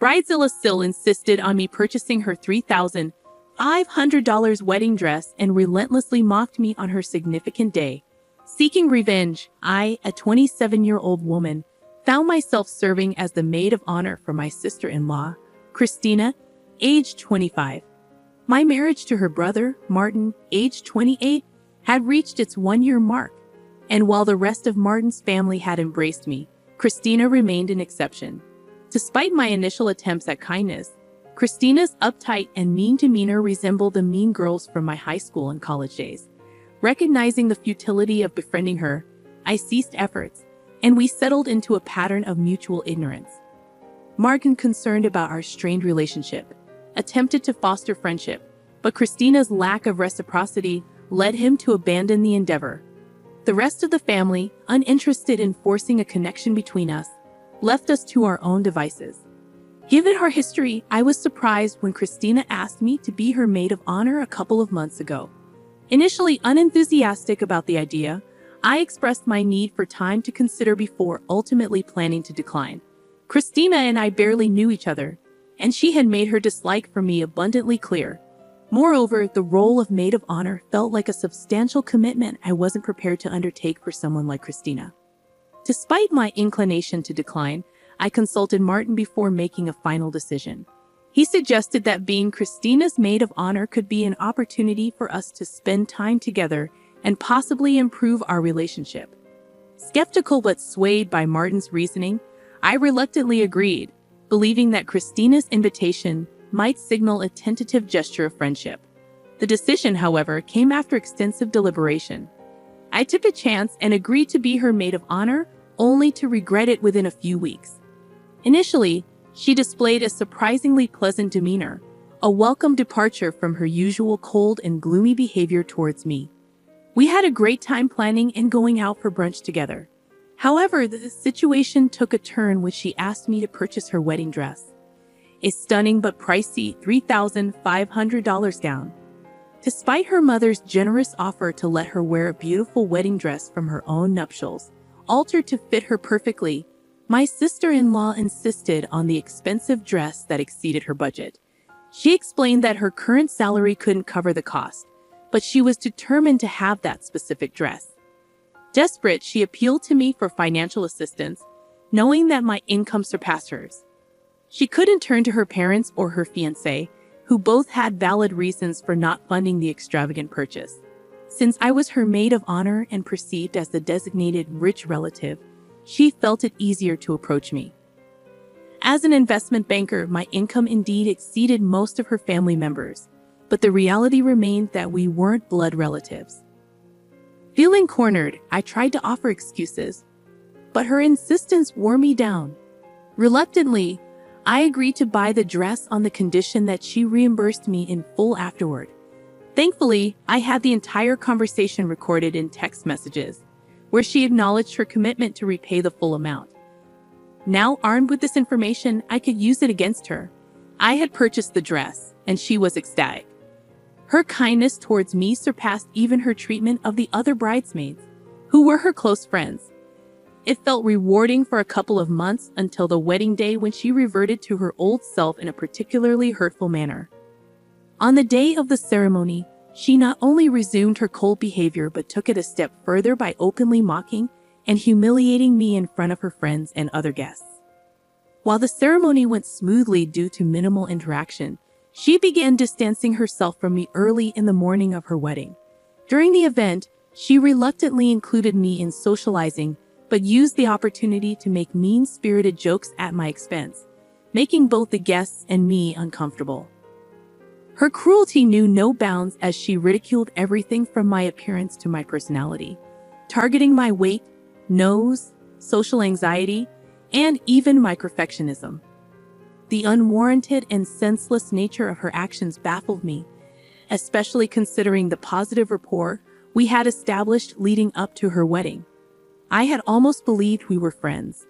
Bridezilla still insisted on me purchasing her $3,500 wedding dress and relentlessly mocked me on her significant day. Seeking revenge, I, a 27-year-old woman, found myself serving as the maid of honor for my sister-in-law, Christina, aged 25. My marriage to her brother, Martin, aged 28, had reached its one-year mark, and while the rest of Martin's family had embraced me, Christina remained an exception. Despite my initial attempts at kindness, Christina's uptight and mean demeanor resembled the mean girls from my high school and college days. Recognizing the futility of befriending her, I ceased efforts, and we settled into a pattern of mutual ignorance. Martin, concerned about our strained relationship, attempted to foster friendship, but Christina's lack of reciprocity led him to abandon the endeavor. The rest of the family, uninterested in forcing a connection between us, left us to our own devices. Given our history, I was surprised when Christina asked me to be her maid of honor a couple of months ago. Initially unenthusiastic about the idea, I expressed my need for time to consider before ultimately planning to decline. Christina and I barely knew each other, and she had made her dislike for me abundantly clear. Moreover, the role of maid of honor felt like a substantial commitment I wasn't prepared to undertake for someone like Christina. Despite my inclination to decline, I consulted Martin before making a final decision. He suggested that being Christina's maid of honor could be an opportunity for us to spend time together and possibly improve our relationship. Skeptical but swayed by Martin's reasoning, I reluctantly agreed, believing that Christina's invitation might signal a tentative gesture of friendship. The decision, however, came after extensive deliberation. I took a chance and agreed to be her maid of honor, only to regret it within a few weeks. Initially, she displayed a surprisingly pleasant demeanor, a welcome departure from her usual cold and gloomy behavior towards me. We had a great time planning and going out for brunch together. However, the situation took a turn when she asked me to purchase her wedding dress, a stunning but pricey $3,500 gown. Despite her mother's generous offer to let her wear a beautiful wedding dress from her own nuptials, altered to fit her perfectly, my sister-in-law insisted on the expensive dress that exceeded her budget. She explained that her current salary couldn't cover the cost, but she was determined to have that specific dress. Desperate, she appealed to me for financial assistance, knowing that my income surpassed hers. She couldn't turn to her parents or her fiancé, who both had valid reasons for not funding the extravagant purchase. Since I was her maid of honor and perceived as the designated rich relative, she felt it easier to approach me. As an investment banker, my income indeed exceeded most of her family members, but the reality remained that we weren't blood relatives. Feeling cornered, I tried to offer excuses, but her insistence wore me down. Reluctantly, I agreed to buy the dress on the condition that she reimbursed me in full afterward. Thankfully, I had the entire conversation recorded in text messages, where she acknowledged her commitment to repay the full amount. Now, armed with this information, I could use it against her. I had purchased the dress, and she was ecstatic. Her kindness towards me surpassed even her treatment of the other bridesmaids, who were her close friends. It felt rewarding for a couple of months until the wedding day, when she reverted to her old self in a particularly hurtful manner. On the day of the ceremony, she not only resumed her cold behavior but took it a step further by openly mocking and humiliating me in front of her friends and other guests. While the ceremony went smoothly due to minimal interaction, she began distancing herself from me early in the morning of her wedding. During the event, she reluctantly included me in socializing, but used the opportunity to make mean-spirited jokes at my expense, making both the guests and me uncomfortable. Her cruelty knew no bounds as she ridiculed everything from my appearance to my personality, targeting my weight, nose, social anxiety, and even my perfectionism. The unwarranted and senseless nature of her actions baffled me, especially considering the positive rapport we had established leading up to her wedding. I had almost believed we were friends.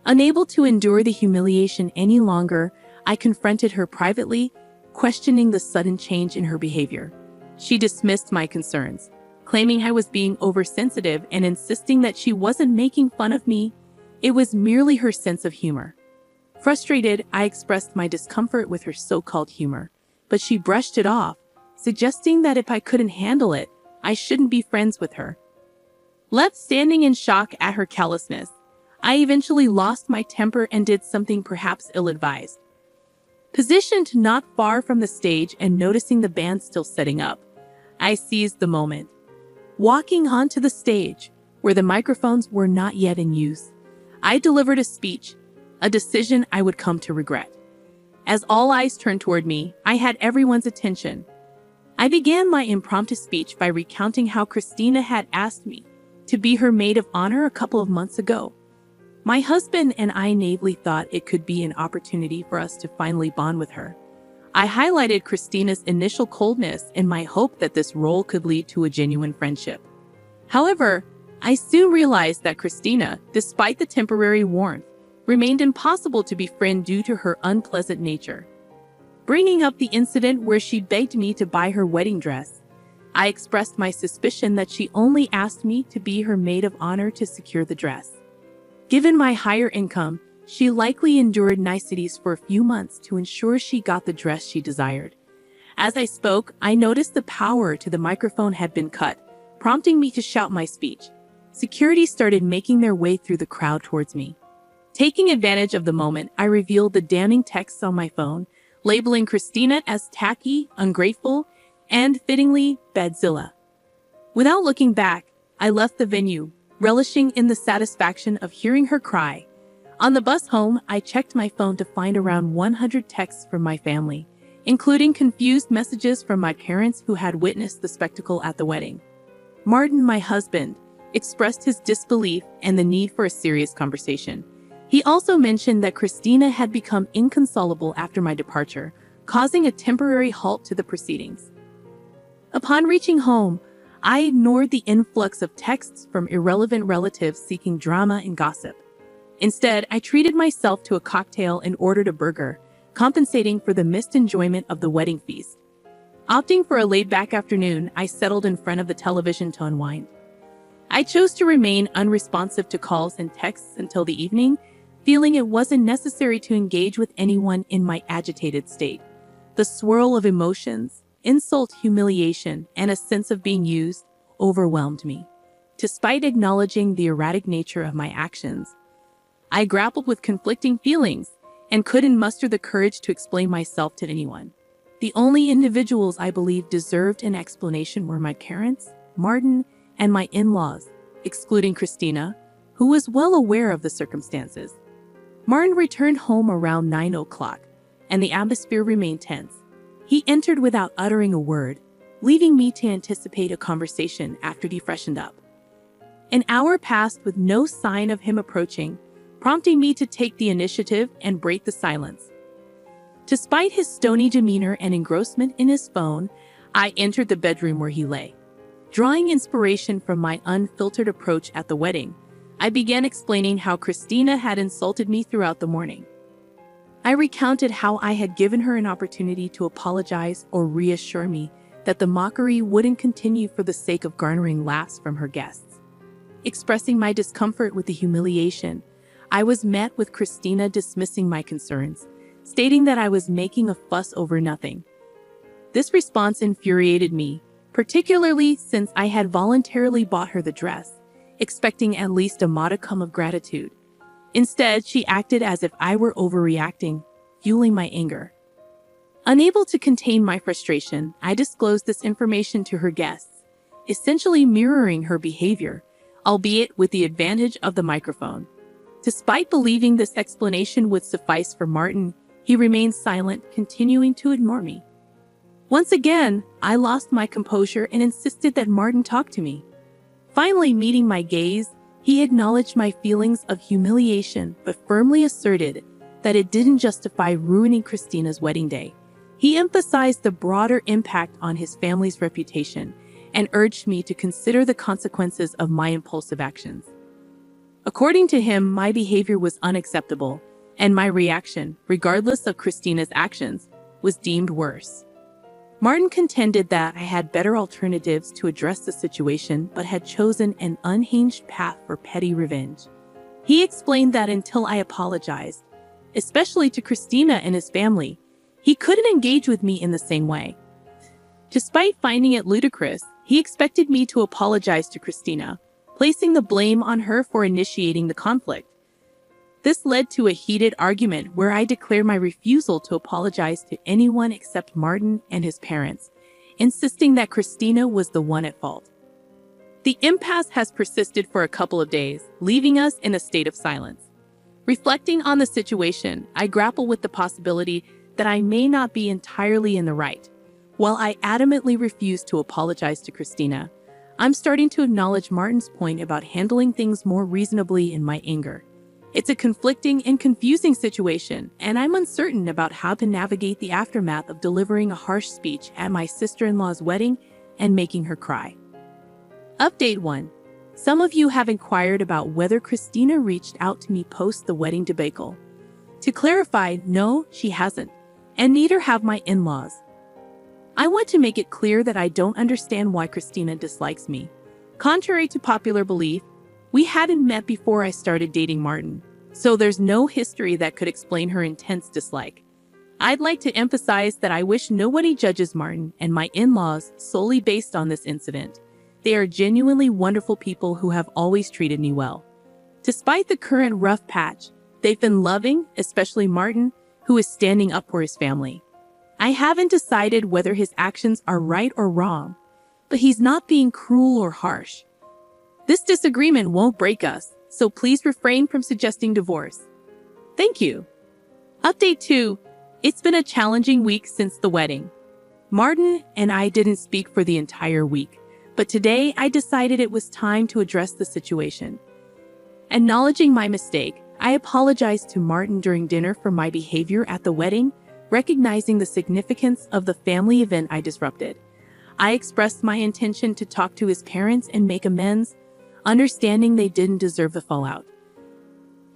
Unable to endure the humiliation any longer, I confronted her privately, questioning the sudden change in her behavior. She dismissed my concerns, claiming I was being oversensitive and insisting that she wasn't making fun of me. It was merely her sense of humor. Frustrated, I expressed my discomfort with her so-called humor, but she brushed it off, suggesting that if I couldn't handle it, I shouldn't be friends with her. Left standing in shock at her callousness, I eventually lost my temper and did something perhaps ill-advised. Positioned not far from the stage and noticing the band still setting up, I seized the moment. Walking onto the stage, where the microphones were not yet in use, I delivered a speech, a decision I would come to regret. As all eyes turned toward me, I had everyone's attention. I began my impromptu speech by recounting how Christina had asked me to be her maid of honor a couple of months ago. My husband and I naively thought it could be an opportunity for us to finally bond with her. I highlighted Christina's initial coldness and my hope that this role could lead to a genuine friendship. However, I soon realized that Christina, despite the temporary warmth, remained impossible to befriend due to her unpleasant nature. Bringing up the incident where she begged me to buy her wedding dress, I expressed my suspicion that she only asked me to be her maid of honor to secure the dress. Given my higher income, she likely endured niceties for a few months to ensure she got the dress she desired. As I spoke, I noticed the power to the microphone had been cut, prompting me to shout my speech. Security started making their way through the crowd towards me. Taking advantage of the moment, I revealed the damning texts on my phone, labeling Christina as tacky, ungrateful, and, fittingly, badzilla. Without looking back, I left the venue, relishing in the satisfaction of hearing her cry. On the bus home, I checked my phone to find around 100 texts from my family, including confused messages from my parents who had witnessed the spectacle at the wedding. Martin, my husband, expressed his disbelief and the need for a serious conversation. He also mentioned that Christina had become inconsolable after my departure, causing a temporary halt to the proceedings. Upon reaching home, I ignored the influx of texts from irrelevant relatives seeking drama and gossip. Instead, I treated myself to a cocktail and ordered a burger, compensating for the missed enjoyment of the wedding feast. Opting for a laid-back afternoon, I settled in front of the television to unwind. I chose to remain unresponsive to calls and texts until the evening, feeling it wasn't necessary to engage with anyone in my agitated state. The swirl of emotions, insult, humiliation, and a sense of being used overwhelmed me. Despite acknowledging the erratic nature of my actions, I grappled with conflicting feelings and couldn't muster the courage to explain myself to anyone. The only individuals I believed deserved an explanation were my parents, Martin, and my in-laws, excluding Christina, who was well aware of the circumstances. Martin returned home around 9 o'clock, and the atmosphere remained tense. He entered without uttering a word, leaving me to anticipate a conversation after he freshened up. An hour passed with no sign of him approaching, prompting me to take the initiative and break the silence. Despite his stony demeanor and engrossment in his phone, I entered the bedroom where he lay. Drawing inspiration from my unfiltered approach at the wedding, I began explaining how Christina had insulted me throughout the morning. I recounted how I had given her an opportunity to apologize or reassure me that the mockery wouldn't continue for the sake of garnering laughs from her guests. Expressing my discomfort with the humiliation, I was met with Christina dismissing my concerns, stating that I was making a fuss over nothing. This response infuriated me, particularly since I had voluntarily bought her the dress, expecting at least a modicum of gratitude. Instead, she acted as if I were overreacting, fueling my anger. Unable to contain my frustration, I disclosed this information to her guests, essentially mirroring her behavior, albeit with the advantage of the microphone. Despite believing this explanation would suffice for Martin, he remained silent, continuing to ignore me. Once again, I lost my composure and insisted that Martin talk to me. Finally meeting my gaze, he acknowledged my feelings of humiliation but firmly asserted that it didn't justify ruining Christina's wedding day. He emphasized the broader impact on his family's reputation and urged me to consider the consequences of my impulsive actions. According to him, my behavior was unacceptable, and my reaction, regardless of Christina's actions, was deemed worse. Martin contended that I had better alternatives to address the situation but had chosen an unhinged path for petty revenge. He explained that until I apologized, especially to Christina and his family. He couldn't engage with me in the same way. Despite finding it ludicrous, he expected me to apologize to Christina, placing the blame on her for initiating the conflict. This led to a heated argument where I declared my refusal to apologize to anyone except Martin and his parents, insisting that Christina was the one at fault. The impasse has persisted for a couple of days, leaving us in a state of silence. Reflecting on the situation, I grapple with the possibility that I may not be entirely in the right. While I adamantly refuse to apologize to Christina, I'm starting to acknowledge Martin's point about handling things more reasonably in my anger. It's a conflicting and confusing situation, and I'm uncertain about how to navigate the aftermath of delivering a harsh speech at my sister-in-law's wedding and making her cry. Update 1. Some of you have inquired about whether Christina reached out to me post the wedding debacle. To clarify, no, she hasn't, and neither have my in-laws. I want to make it clear that I don't understand why Christina dislikes me. Contrary to popular belief, we hadn't met before I started dating Martin, so there's no history that could explain her intense dislike. I'd like to emphasize that I wish nobody judges Martin and my in-laws solely based on this incident. They are genuinely wonderful people who have always treated me well. Despite the current rough patch, they've been loving, especially Martin, who is standing up for his family. I haven't decided whether his actions are right or wrong, but he's not being cruel or harsh. This disagreement won't break us, so please refrain from suggesting divorce. Thank you. Update 2. It's been a challenging week since the wedding. Martin and I didn't speak for the entire week, but today I decided it was time to address the situation. Acknowledging my mistake, I apologized to Martin during dinner for my behavior at the wedding, recognizing the significance of the family event I disrupted. I expressed my intention to talk to his parents and make amends, understanding they didn't deserve the fallout.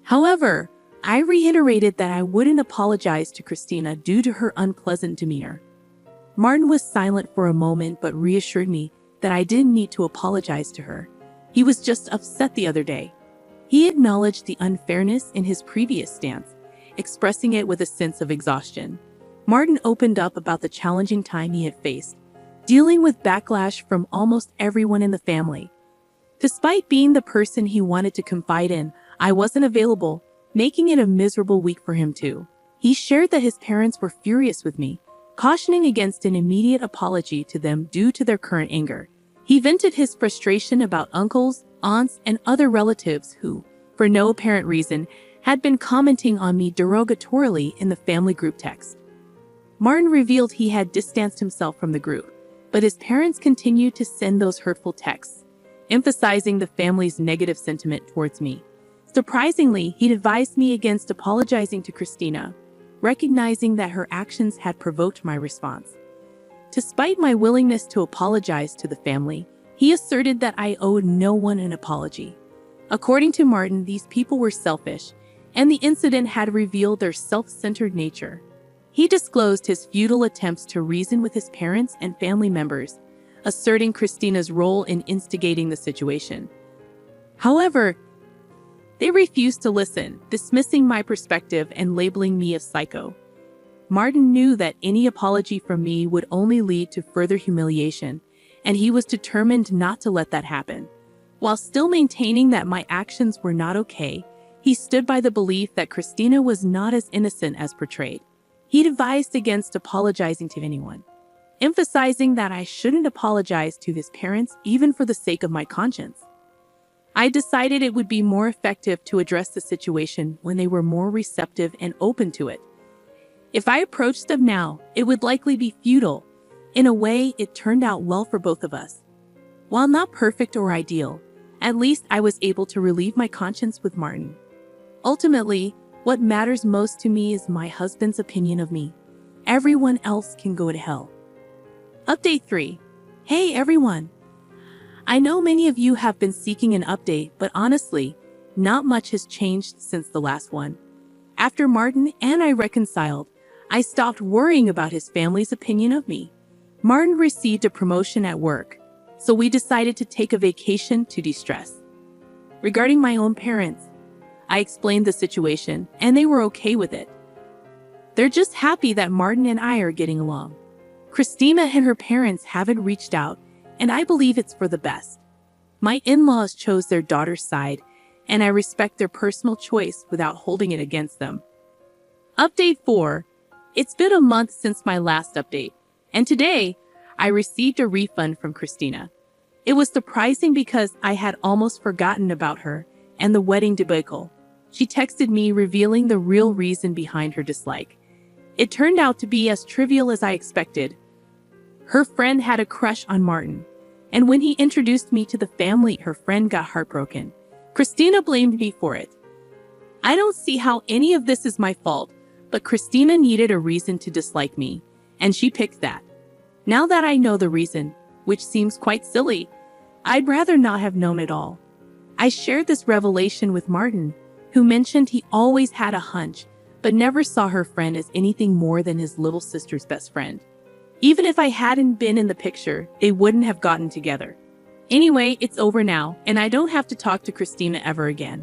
However, I reiterated that I wouldn't apologize to Christina due to her unpleasant demeanor. Martin was silent for a moment but reassured me that I didn't need to apologize to her. He was just upset the other day. He acknowledged the unfairness in his previous stance, expressing it with a sense of exhaustion. Martin opened up about the challenging time he had faced, dealing with backlash from almost everyone in the family. Despite being the person he wanted to confide in, I wasn't available, making it a miserable week for him too. He shared that his parents were furious with me, cautioning against an immediate apology to them due to their current anger. He vented his frustration about uncles, aunts, and other relatives who, for no apparent reason, had been commenting on me derogatorily in the family group text. Martin revealed he had distanced himself from the group, but his parents continued to send those hurtful texts, emphasizing the family's negative sentiment towards me. Surprisingly, he'd advised me against apologizing to Christina, recognizing that her actions had provoked my response. Despite my willingness to apologize to the family, he asserted that I owed no one an apology. According to Martin, these people were selfish, and the incident had revealed their self-centered nature. He disclosed his futile attempts to reason with his parents and family members, asserting Christina's role in instigating the situation. However, they refused to listen, dismissing my perspective and labeling me a psycho. Martin knew that any apology from me would only lead to further humiliation, and he was determined not to let that happen. While still maintaining that my actions were not okay, he stood by the belief that Christina was not as innocent as portrayed. He'd advised against apologizing to anyone, emphasizing that I shouldn't apologize to his parents even for the sake of my conscience. I decided it would be more effective to address the situation when they were more receptive and open to it. If I approached them now, it would likely be futile. In a way, it turned out well for both of us. While not perfect or ideal, at least I was able to relieve my conscience with Martin. Ultimately, what matters most to me is my husband's opinion of me. Everyone else can go to hell. Update 3. Hey everyone! I know many of you have been seeking an update, but honestly, not much has changed since the last one. After Martin and I reconciled, I stopped worrying about his family's opinion of me. Martin received a promotion at work, so we decided to take a vacation to de-stress. Regarding my own parents, I explained the situation, and they were okay with it. They're just happy that Martin and I are getting along. Christina and her parents haven't reached out, and I believe it's for the best. My in-laws chose their daughter's side, and I respect their personal choice without holding it against them. Update 4. It's been a month since my last update, and today, I received a refund from Christina. It was surprising because I had almost forgotten about her and the wedding debacle. She texted me revealing the real reason behind her dislike. It turned out to be as trivial as I expected. Her friend had a crush on Martin, and when he introduced me to the family, her friend got heartbroken. Christina blamed me for it. I don't see how any of this is my fault, but Christina needed a reason to dislike me, and she picked that. Now that I know the reason, which seems quite silly, I'd rather not have known it all. I shared this revelation with Martin, who mentioned he always had a hunch, but never saw her friend as anything more than his little sister's best friend. Even if I hadn't been in the picture, they wouldn't have gotten together. Anyway, it's over now, and I don't have to talk to Christina ever again.